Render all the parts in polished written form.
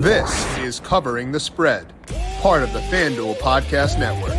This is Covering the Spread, part of the FanDuel Podcast Network.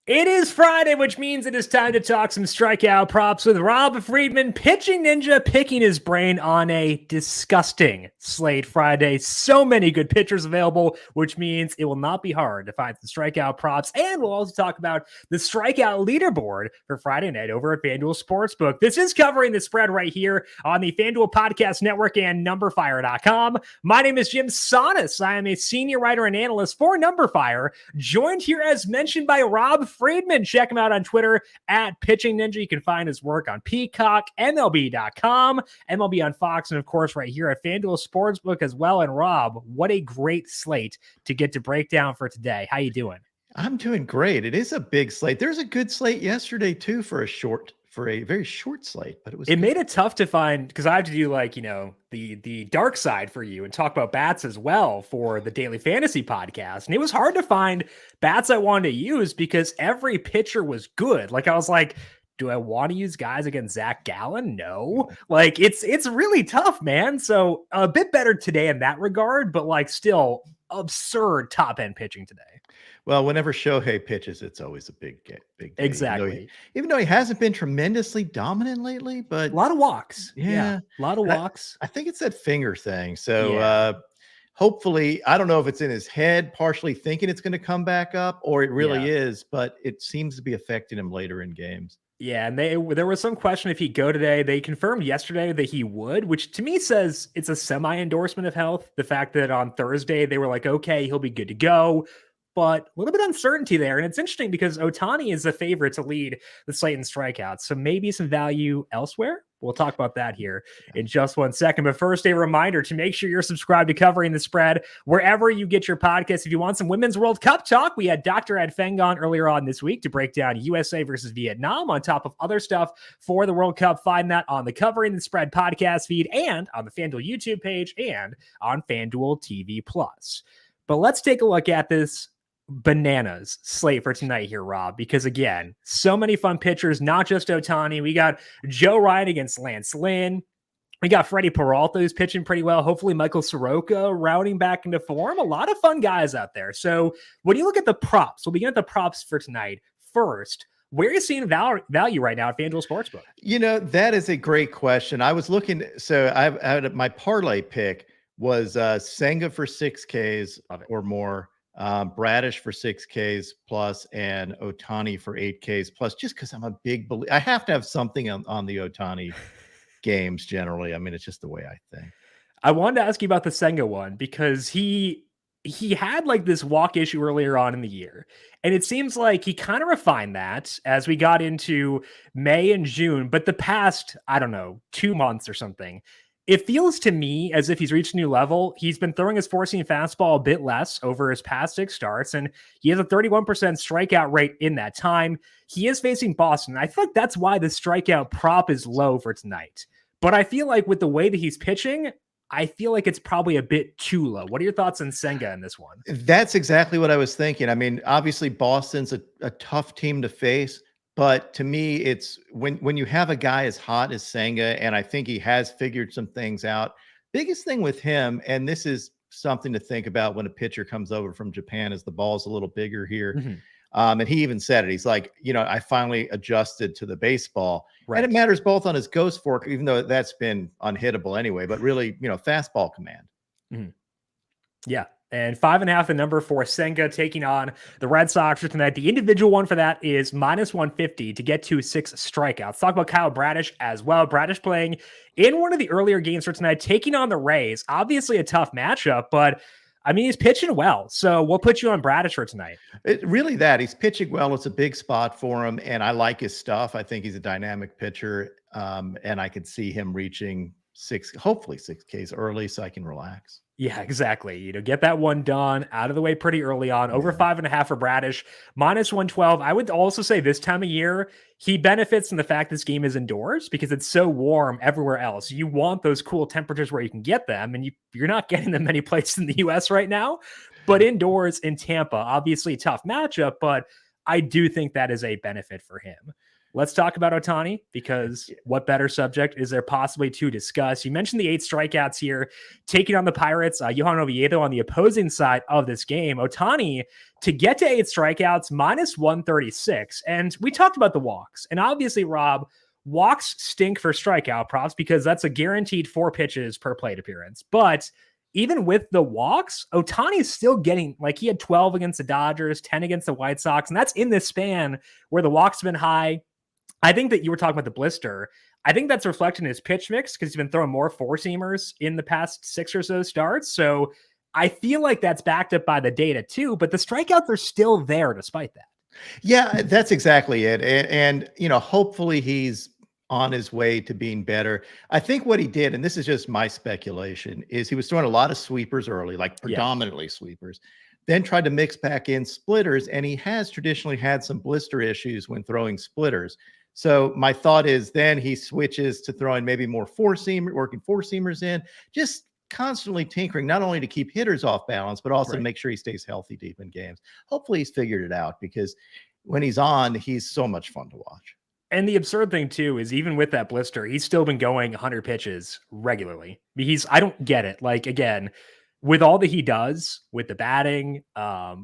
It is Friday, which means it is time to talk some strikeout props with Rob Friedman, pitching ninja, picking his brain on a disgusting slate Friday. So many good pitchers available, which means it will not be hard to find some strikeout props. And we'll also talk about the strikeout leaderboard for Friday night over at FanDuel Sportsbook. This is Covering the Spread right here on the FanDuel Podcast Network and numberFire.com. My name is Jim Sonis. I am a senior writer and analyst for numberFire, joined here as mentioned by Rob Friedman. Check him out on Twitter at Pitching Ninja. You can find his work on Peacock, MLB.com, MLB on Fox, and of course right here at FanDuel Sportsbook as well. And Rob, what a great slate to get to break down for today. How you doing? I'm doing great. It is a big slate. There's a good slate yesterday too for a very short slate, but it made it tough to find because I have to do the dark side for you and talk about bats as well for the Daily Fantasy podcast. And it was hard to find bats I wanted to use because every pitcher was good. Like I was like, do I want to use guys against Zach Gallen? No. Like it's really tough, man. So a bit better today in that regard, but still absurd top end pitching today. Well, whenever Shohei pitches, it's always a big day. Exactly. Even though he hasn't been tremendously dominant lately, but a lot of walks. Yeah. A lot of walks. I think it's that finger thing. So hopefully, I don't know if it's in his head, partially thinking it's going to come back up, or it really is, but it seems to be affecting him later in games. Yeah, and there was some question if he'd go today. They confirmed yesterday that he would, which to me says it's a semi-endorsement of health. The fact that on Thursday they were like, okay, he'll be good to go, but a little bit of uncertainty there. And it's interesting because Ohtani is the favorite to lead the slate in strikeouts, so maybe some value elsewhere. We'll talk about that here in just 1 second. But first, a reminder to make sure you're subscribed to Covering the Spread wherever you get your podcast. If you want some Women's World Cup talk, we had Dr. Ed Feng on earlier on this week to break down USA versus Vietnam on top of other stuff for the World Cup. Find that on the Covering the Spread podcast feed and on the FanDuel YouTube page and on FanDuel TV Plus. But let's take a look at this bananas slate for tonight here, Rob, because again, so many fun pitchers, not just Ohtani. We got Joe Ryan against Lance Lynn. We got Freddie Peralta, who's pitching pretty well. Hopefully Michael Soroka rounding back into form. A lot of fun guys out there. So when you look at the props, we'll begin at the props for tonight. First, where are you seeing value right now at FanDuel Sportsbook? You know, that is a great question. I was looking, so I had my parlay pick was Senga for 6Ks or more. Bradish for 6Ks plus and Ohtani for 8Ks plus, just because I'm a big believer. I have to have something on the Ohtani games generally. I mean, it's just the way I think. I wanted to ask you about the Senga one because he had this walk issue earlier on in the year. And it seems like he kind of refined that as we got into May and June. But the past, 2 months or something, it feels to me as if he's reached a new level. He's been throwing his four-seam fastball a bit less over his past 6 starts, and he has a 31% strikeout rate in that time. He is facing Boston. I feel like that's why the strikeout prop is low for tonight. But I feel like with the way that he's pitching, I feel like it's probably a bit too low. What are your thoughts on Senga in this one? That's exactly what I was thinking. I mean, obviously Boston's a tough team to face. But to me, it's when you have a guy as hot as Senga, and I think he has figured some things out. Biggest thing with him, and this is something to think about when a pitcher comes over from Japan, is the ball's a little bigger here. Mm-hmm. And he even said it. He's like, I finally adjusted to the baseball. Right. And it matters both on his ghost fork, even though that's been unhittable anyway, but really, fastball command. Mm-hmm. Yeah. And 5.5, the number for Senga taking on the Red Sox for tonight. The individual one for that is -150 to get to 6 strikeouts. Talk about Kyle Bradish as well. Bradish playing in one of the earlier games for tonight, taking on the Rays. Obviously a tough matchup, but I mean, he's pitching well. So we'll put you on Bradish for tonight. He's pitching well. It's a big spot for him, and I like his stuff. I think he's a dynamic pitcher, and I could see him reaching hopefully 6Ks early so I can relax. Yeah, exactly. Get that one done out of the way pretty early on. Over 5.5 for Bradish, -112. I would also say this time of year, he benefits from the fact this game is indoors because it's so warm everywhere else. You want those cool temperatures where you can get them, and you're not getting them many places in the U.S. right now. But indoors in Tampa, obviously a tough matchup, but I do think that is a benefit for him. Let's talk about Ohtani, because what better subject is there possibly to discuss? You mentioned the 8 strikeouts here, taking on the Pirates. Johan Oviedo on the opposing side of this game. Ohtani, to get to 8 strikeouts, minus 136. And we talked about the walks. And obviously, Rob, walks stink for strikeout props because that's a guaranteed 4 pitches per plate appearance. But even with the walks, Ohtani is still getting, like, he had 12 against the Dodgers, 10 against the White Sox. And that's in this span where the walks have been high. I think that you were talking about the blister. I think that's reflected in his pitch mix because he's been throwing more 4-seamers in the past 6 or so starts. So I feel like that's backed up by the data too, but the strikeouts are still there despite that. Yeah, that's exactly it. And hopefully he's on his way to being better. I think what he did, and this is just my speculation, is he was throwing a lot of sweepers early, like predominantly sweepers, then tried to mix back in splitters. And he has traditionally had some blister issues when throwing splitters. So my thought is then he switches to throwing maybe more 4-seamer, working 4-seamers in, just constantly tinkering, not only to keep hitters off balance, but also to make sure he stays healthy deep in games. Hopefully he's figured it out, because when he's on, he's so much fun to watch. And the absurd thing too is even with that blister, he's still been going 100 pitches regularly. I don't get it. Like, again, with all that he does with the batting,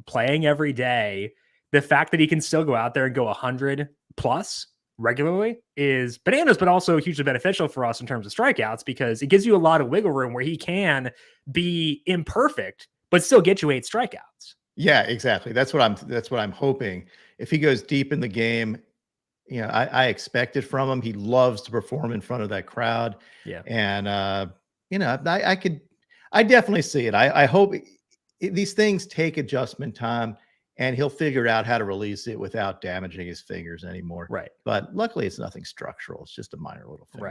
playing every day, the fact that he can still go out there and go 100 plus regularly is bananas, but also hugely beneficial for us in terms of strikeouts, because it gives you a lot of wiggle room where he can be imperfect but still get you 8 strikeouts. Yeah, exactly. That's what I'm hoping. If he goes deep in the game, I expect it from him. He loves to perform in front of that crowd. Yeah. And I definitely see it. I hope these things take adjustment time, and he'll figure out how to release it without damaging his fingers anymore. Right. But luckily it's nothing structural. It's just a minor little thing.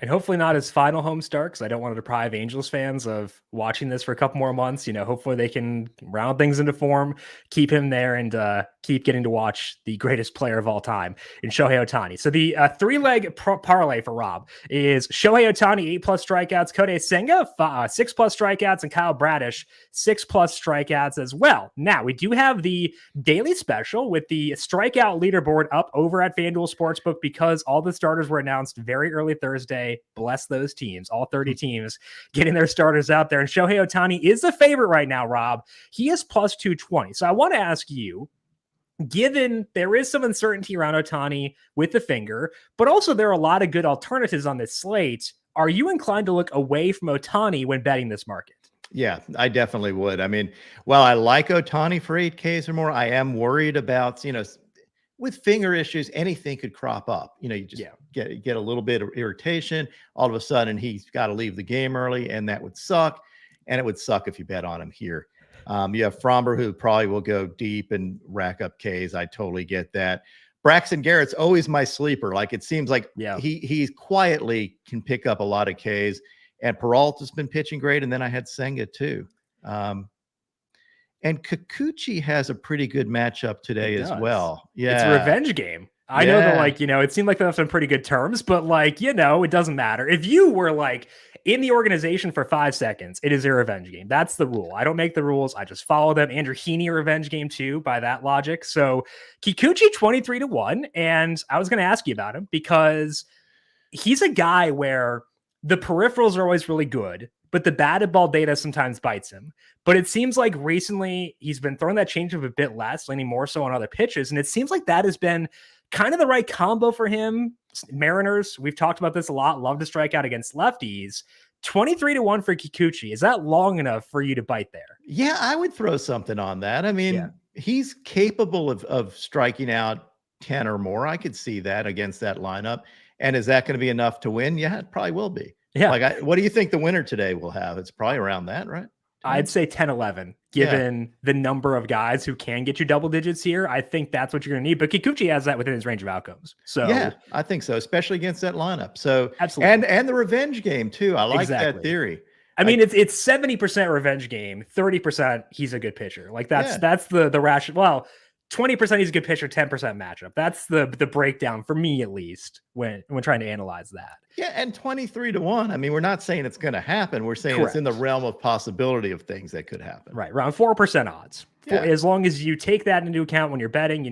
And hopefully not his final home start, because I don't want to deprive Angels fans of watching this for a couple more months. Hopefully they can round things into form, keep him there, and keep getting to watch the greatest player of all time in Shohei Ohtani. So the 3-leg parlay for Rob is Shohei Ohtani, 8+ strikeouts, Kodai Senga, 6+ strikeouts, and Kyle Bradish, 6+ strikeouts as well. Now, we do have the daily special with the strikeout leaderboard up over at FanDuel Sportsbook, because all the starters were announced very early Thursday. Bless those teams, all 30 teams getting their starters out there. And Shohei Ohtani is the favorite right now, Rob. He is plus 220. So I want to ask you, given there is some uncertainty around Ohtani with the finger, but also there are a lot of good alternatives on this slate, are you inclined to look away from Ohtani when betting this market? Yeah, I definitely would. I mean, while I like Ohtani for 8Ks or more, I am worried about, with finger issues, anything could crop up. You just get a little bit of irritation. All of a sudden, he's got to leave the game early, and that would suck. And it would suck if you bet on him here. You have Fromber, who probably will go deep and rack up Ks. I totally get that. Braxton Garrett's always my sleeper. Like, it seems like he quietly can pick up a lot of Ks. And Peralta's been pitching great. And then I had Senga too. And Kikuchi has a pretty good matchup today as well. Yeah. It's a revenge game. I know that, it seemed like they left on pretty good terms, but it doesn't matter. If you were in the organization for 5 seconds, it is a revenge game. That's the rule. I don't make the rules. I just follow them. Andrew Heaney, a revenge game too, by that logic. So Kikuchi 23-1. And I was going to ask you about him because he's a guy where the peripherals are always really good, but the batted ball data sometimes bites him. But it seems like recently he's been throwing that changeup a bit less, leaning more so on other pitches. And it seems like that has been kind of the right combo for him. Mariners, we've talked about this a lot, love to strike out against lefties. 23-1 for Kikuchi. Is that long enough for you to bite there? Yeah, I would throw something on that. I mean, he's capable of striking out 10 or more. I could see that against that lineup. And is that going to be enough to win? Yeah, it probably will be. Yeah. What do you think the winner today will have? It's probably around that, right? I'd say 10-11, given the number of guys who can get you double digits here. I think that's what you're going to need. But Kikuchi has that within his range of outcomes. So yeah, I think so, especially against that lineup. So absolutely. And the revenge game too. I like that theory. I mean, it's 70% revenge game, 30% he's a good pitcher. That's the rational. Well, 20% he's a good pitcher, 10% matchup. That's the breakdown for me, at least, when trying to analyze that. Yeah, and 23-1. I mean, we're not saying it's going to happen. We're saying Correct. It's in the realm of possibility of things that could happen. Right, around 4% odds. Yeah. As long as you take that into account when you're betting,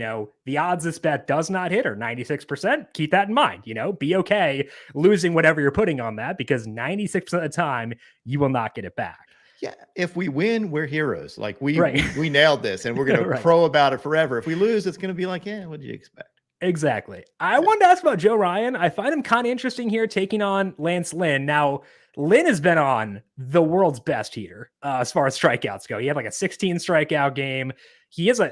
the odds this bet does not hit are 96%. Keep that in mind. Be okay losing whatever you're putting on that, because 96% of the time you will not get it back. Yeah, if we win, we're heroes. Like we nailed this, and we're going to crow about it forever. If we lose, it's going to be like, yeah, what did you expect? Exactly. I wanted to ask about Joe Ryan. I find him kind of interesting here, taking on Lance Lynn. Now, Lynn has been on the world's best heater as far as strikeouts go. He had like a 16 strikeout game. He is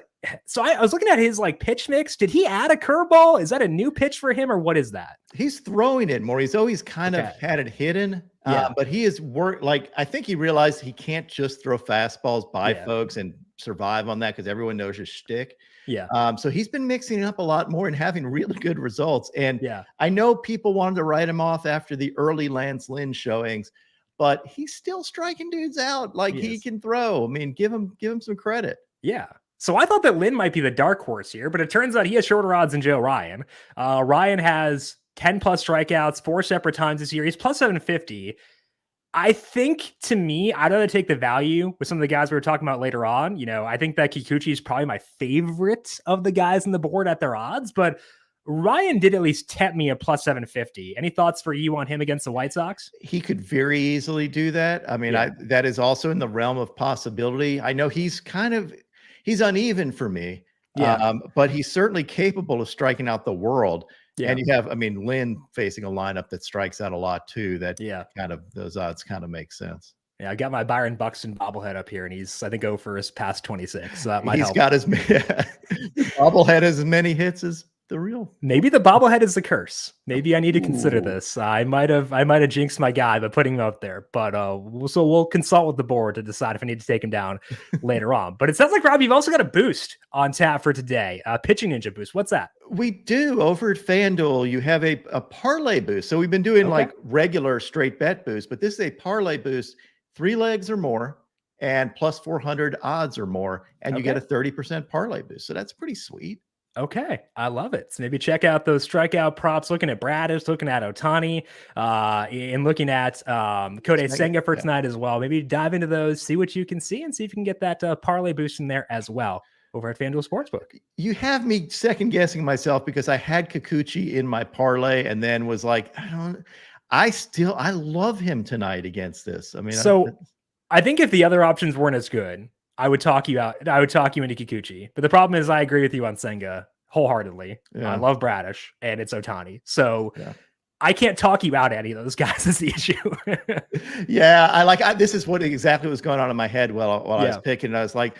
so I was looking at his pitch mix. Did he add a curveball? Is that a new pitch for him, or what is that? He's throwing it more. He's always kind of had it hidden. But he is I think he realized he can't just throw fastballs by folks and survive on that, because everyone knows his shtick. Yeah. So he's been mixing it up a lot more and having really good results. And I know people wanted to write him off after the early Lance Lynn showings, but he's still striking dudes out. He can throw. I mean, give him some credit. Yeah. So I thought that Lynn might be the dark horse here, but it turns out he has shorter odds than Joe Ryan. Ryan has 10 plus strikeouts 4 separate times this year. He's plus 750. I think, to me, I'd rather take the value with some of the guys we were talking about later on. I think that Kikuchi is probably my favorite of the guys on the board at their odds, but Ryan did at least tempt me at plus 750. Any thoughts for you on him against the White Sox? He could very easily do that. I mean, that is also in the realm of possibility. I know he's uneven for me, but he's certainly capable of striking out the world. Yeah. And you have, Lynn facing a lineup that strikes out a lot too. That those odds kind of make sense. Yeah, I got my Byron Buxton bobblehead up here, and he's, I think, over his past 26. So that might help. He's got as many bobblehead as many hits as the real. Maybe the bobblehead is the curse. Maybe I need to consider this. I might have jinxed my guy by putting him out there, but so we'll consult with the board to decide if I need to take him down later on. But it sounds like, Rob, you've also got a boost on tap for today. Pitching Ninja boost. What's that? We do over at FanDuel. You have a parlay boost. So we've been doing regular straight bet boost, but this is a parlay boost, 3 legs or more, and plus 400 odds or more, and you get a 30% parlay boost. So that's pretty sweet. Okay, I love it. So maybe check out those strikeout props, looking at Bradish, looking at Ohtani, and looking at Kodai Senga for tonight as well. Maybe dive into those, see what you can see, and see if you can get that parlay boost in there as well over at FanDuel Sportsbook. You have me second guessing myself, because I had Kikuchi in my parlay and then was like, I love him tonight against this. I think if the other options weren't as good, I would talk you out. I would talk you into Kikuchi. But the problem is, I agree with you on Senga wholeheartedly. Yeah. I love Bradish, and it's Ohtani. So I can't talk you out any of those guys is the issue. This is what exactly was going on in my head while I was picking. And I was like,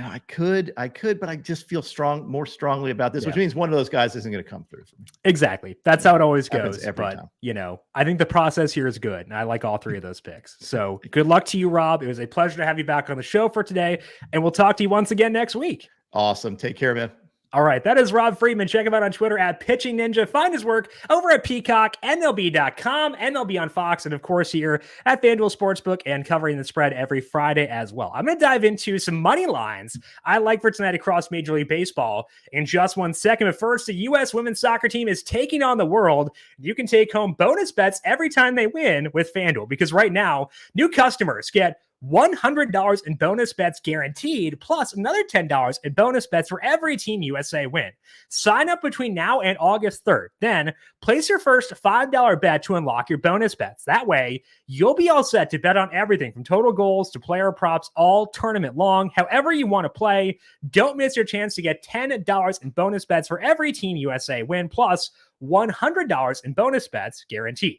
I could, but I just feel more strongly about this, which means one of those guys isn't going to come through for me. Exactly. That's how it always goes. Every time. I think the process here is good, and I like all 3 of those picks. So good luck to you, Rob. It was a pleasure to have you back on the show for today, and we'll talk to you once again next week. Awesome. Take care, man. All right, that is Rob Friedman. Check him out on Twitter at Pitching Ninja. Find his work over at Peacock, MLB.com, MLB on Fox, and of course here at FanDuel Sportsbook, and covering the spread every Friday as well. I'm going to dive into some money lines I like for tonight across Major League Baseball in just 1 second. But first, the U.S. women's soccer team is taking on the world. You can take home bonus bets every time they win with FanDuel, because right now, new customers get $100 in bonus bets guaranteed, plus another $10 in bonus bets for every Team USA win. Sign up between now and August 3rd. Then place your first $5 bet to unlock your bonus bets. That way, you'll be all set to bet on everything from total goals to player props all tournament long. However you want to play, don't miss your chance to get $10 in bonus bets for every Team USA win, plus $100 in bonus bets guaranteed.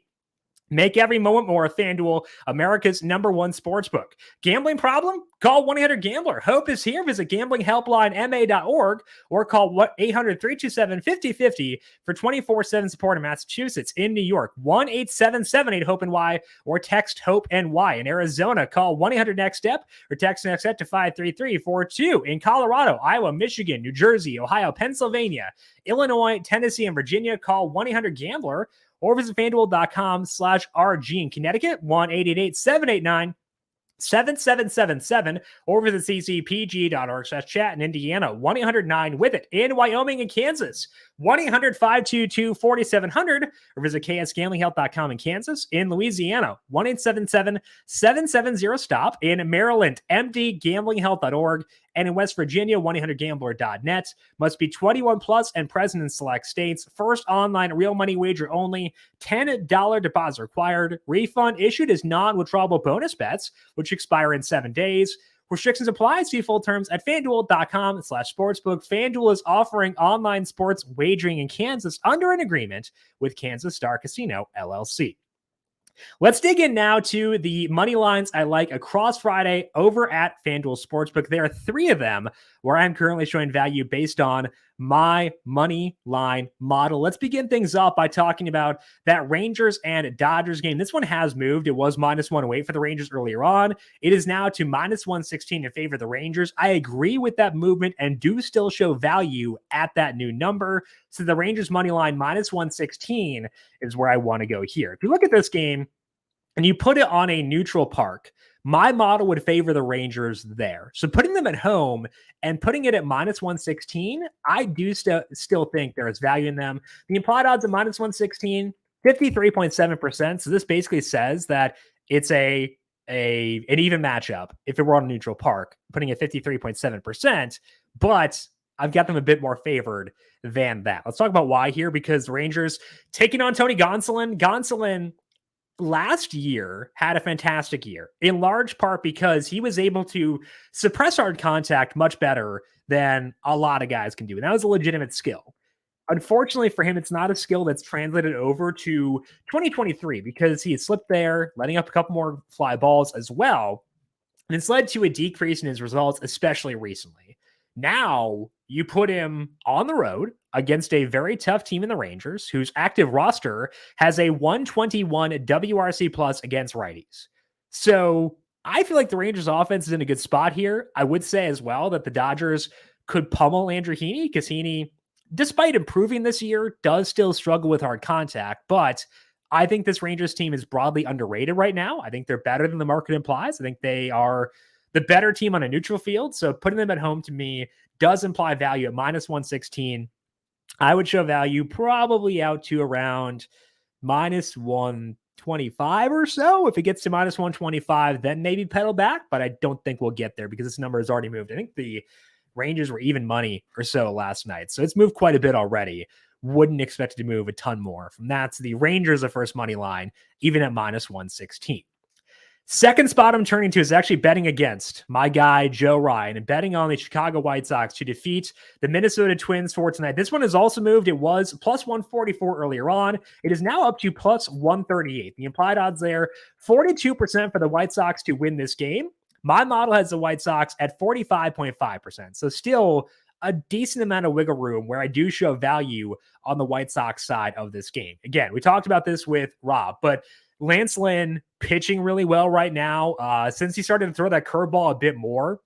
Make every moment more. FanDuel, America's #1 sportsbook. Gambling problem? Call 1-800-GAMBLER. Hope is here. Visit gamblinghelplinema.org or call 800-327-5050 for 24/7 support in Massachusetts. In New York, 1-877-8-HOPE-NY or text HOPE-NY. In Arizona, call 1-800-NEXT-STEP or text NEXT-STEP to 53342. In Colorado, Iowa, Michigan, New Jersey, Ohio, Pennsylvania, Illinois, Tennessee, and Virginia, call 1-800-GAMBLER. Or visit FanDuel.com/RG. In Connecticut, 1-888-789 7777 or visit ccpg.org/chat in Indiana, 1-800-9-WITH-IT in Wyoming and Kansas, 1-800-522-4700 or visit ksgamblinghelp.com in Kansas. In Louisiana, 1-877-770-STOP. In Maryland, mdgamblinghelp.org. And in West Virginia, 1-800-GAMBLER.net. Must be 21 plus and present in select states. First online real money wager only. $10 deposit required. Refund issued as non-withdrawable bonus bets, which expire in 7 days. Restrictions apply. See full terms at FanDuel.com/sportsbook. FanDuel is offering online sports wagering in Kansas under an agreement with Kansas Star Casino, LLC. Let's dig in now to the money lines I like across Friday over at FanDuel Sportsbook. There are 3 of them where I'm currently showing value based on my money line model. Let's begin things up by talking about that Rangers and Dodgers game. This one has moved. It was -108 for the Rangers earlier on. It is now to -116 in favor of the Rangers. I agree with that movement and do still show value at that new number. So the Rangers money line -116 is where I want to go here. If you look at this game and you put it on a neutral park, my model would favor the Rangers there. So putting them at home and putting it at -116, I do still think there is value in them. The implied odds of -116, 53.7%. So this basically says that it's an even matchup if it were on a neutral park, putting it 53.7%, but I've got them a bit more favored than that. Let's talk about why here, because the Rangers taking on Tony Gonsolin. Gonsolin last year had a fantastic year, in large part because he was able to suppress hard contact much better than a lot of guys can do. And that was a legitimate skill. Unfortunately for him, it's not a skill that's translated over to 2023 because he had slipped there, letting up a couple more fly balls as well. And it's led to a decrease in his results, especially recently. Now you put him on the road against a very tough team in the Rangers, whose active roster has a 121 WRC plus against righties. So I feel like the Rangers offense is in a good spot here. I would say as well that the Dodgers could pummel Andrew Heaney, because Heaney, despite improving this year, does still struggle with hard contact. But I think this Rangers team is broadly underrated right now. I think they're better than the market implies. I think they are the better team on a neutral field. So putting them at home to me does imply value at -116. I would show value probably out to around -125 or so. If it gets to -125, then maybe pedal back, but I don't think we'll get there because this number has already moved. I think the Rangers were even money or so last night. So it's moved quite a bit already. Wouldn't expect it to move a ton more from that. So the Rangers are first money line, even at -116. Second spot I'm turning to is actually betting against my guy, Joe Ryan, and betting on the Chicago White Sox to defeat the Minnesota Twins for tonight. This one has also moved. It was +144 earlier on. It is now up to +138. The implied odds there, 42% for the White Sox to win this game. My model has the White Sox at 45.5%. So still a decent amount of wiggle room where I do show value on the White Sox side of this game. Again, we talked about this with Rob, but Lance Lynn pitching really well right now. Since he started to throw that curveball a bit more,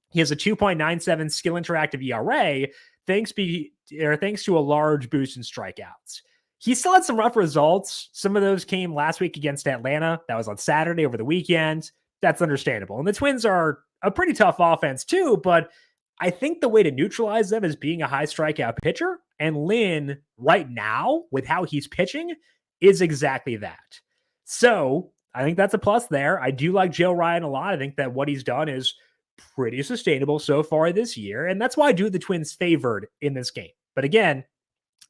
he has a 2.97 skill interactive ERA, thanks to a large boost in strikeouts. He still had some rough results. Some of those came last week against Atlanta. That was on Saturday over the weekend. That's understandable. And the Twins are a pretty tough offense too, but I think the way to neutralize them is being a high strikeout pitcher. And Lynn, right now, with how he's pitching, is exactly that. So I think that's a plus there. I do like Joe Ryan a lot. I think that what he's done is pretty sustainable so far this year. And that's why I do the Twins favored in this game. But again,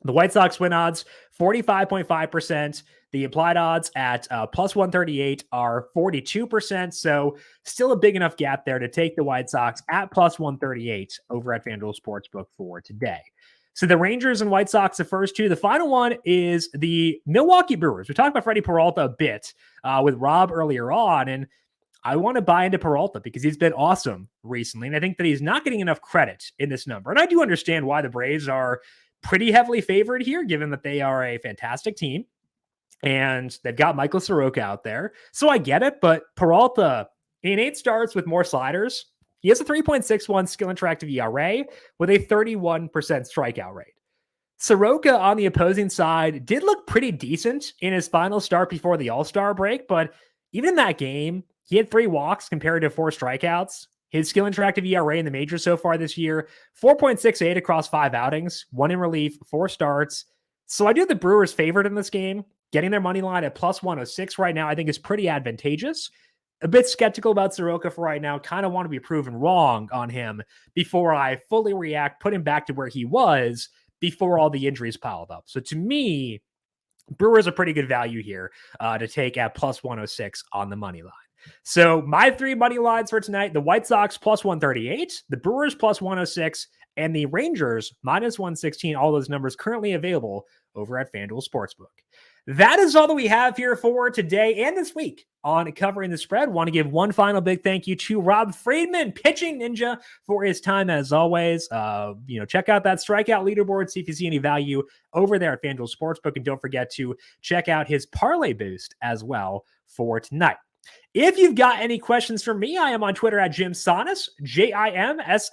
the White Sox win odds, 45.5%. The implied odds at +138 are 42%. So still a big enough gap there to take the White Sox at +138 over at FanDuel Sportsbook for today. So the Rangers and White Sox, the first two. The final one is the Milwaukee Brewers. We talked about Freddie Peralta a bit with Rob earlier on, and I want to buy into Peralta because he's been awesome recently, and I think that he's not getting enough credit in this number. And I do understand why the Braves are pretty heavily favored here, given that they are a fantastic team, and they've got Michael Soroka out there. So I get it, but Peralta, in 8 starts with more sliders, he has a 3.61 skill interactive ERA with a 31% strikeout rate. Soroka on the opposing side did look pretty decent in his final start before the All-Star break, but even in that game, He had 3 walks compared to 4 strikeouts. His skill interactive ERA in the majors so far this year, 4.68 across 5 outings, 1 in relief, 4 starts. So I do have the Brewers favored in this game. Getting their money line at plus 106 right now, I think is pretty advantageous. A bit skeptical about Soroka for right now. Kind of want to be proven wrong on him before I fully react, put him back to where he was before all the injuries piled up. So to me, Brewers a pretty good value here to take at plus 106 on the money line. So my 3 money lines for tonight, the White Sox plus 138, the Brewers plus 106, and the Rangers minus 116. All those numbers currently available over at FanDuel Sportsbook. That is all that we have here for today and this week on Covering the Spread. Want to give one final big thank you to Rob Friedman, Pitching Ninja, for his time as always. Check out that strikeout leaderboard, see if you see any value over there at FanDuel Sportsbook, and don't forget to check out his parlay boost as well for tonight. If you've got any questions for me, I am on Twitter at Jim Sannes, JIMSANNES.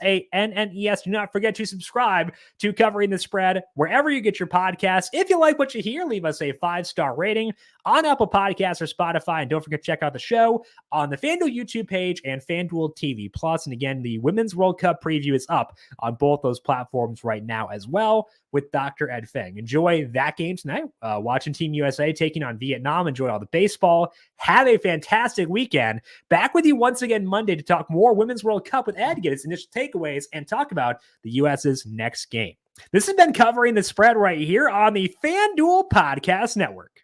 Do not forget to subscribe to Covering the Spread wherever you get your podcasts. If you like what you hear, leave us a 5-star rating on Apple Podcasts or Spotify. And don't forget to check out the show on the FanDuel YouTube page and FanDuel TV Plus. And again, the Women's World Cup preview is up on both those platforms right now as well with Dr. Ed Feng. Enjoy that game tonight. Watching Team USA taking on Vietnam. Enjoy all the baseball. Have a fantastic weekend. Back with you once again Monday to talk more Women's World Cup with Ed, get his initial takeaways, and talk about the US's next game. This has been Covering the Spread right here on the FanDuel Podcast Network.